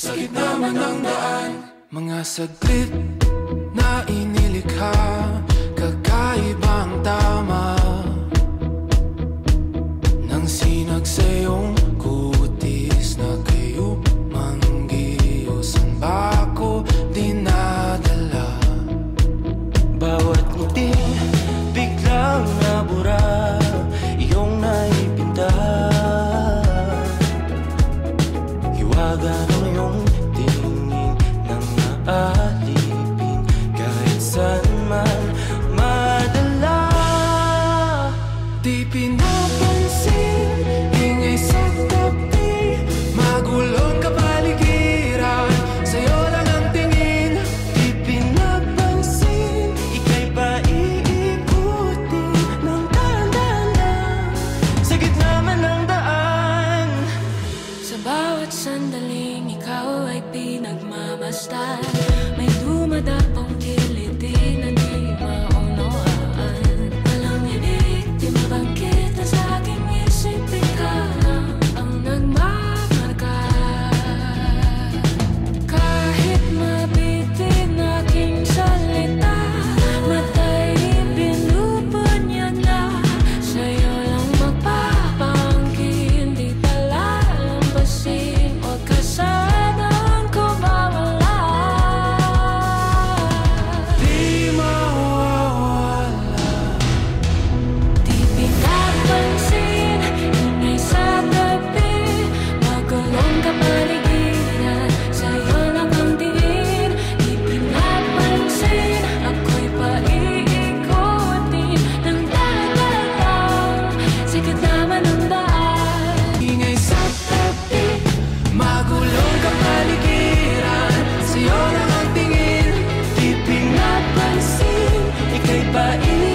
Sa gitna man ng daan, mga saglit na inilikha, kakaibang tama nang sinag sa iyong kutis na kayo manggiyosan ba ako dinadala? Bawat ngiti biglang nabura, iyong naipinta. Hiwaga ng iyong tingin nang naalipin, kahit saan man madala. Di pinapansin, ingay sa tabi, magulong kapaligiran, sa'yo lang ang tingin. Di pinapansin, ika'y paiikutin ng dahan-dahan sa gitna man ng daan. Sa bawat sandaling ikaw ay pinagmamasdan, may dumadapong kiliti na di maunawaan. Walang ibig, di mabangkit sa aking isip, ikaw lang ang nagmamarka. Kahit mabitin aking salita, matay binubod niya na, sa'yo lang magpapangkin, di palalampasin, huwag ka sanang kumawala. Di mawawala. Di pinapansin, ingay sa tabi, magulong kapaligiran, sa'yo lang ang tingin. Di pinapansin, ako'y paiikutin ng dahan-dahan sa gitna man ng daan. Ingay sa tabi, magulong kapaligiran, sa'yo lang ang tingin. Di pinapansin, ika'y paiikutin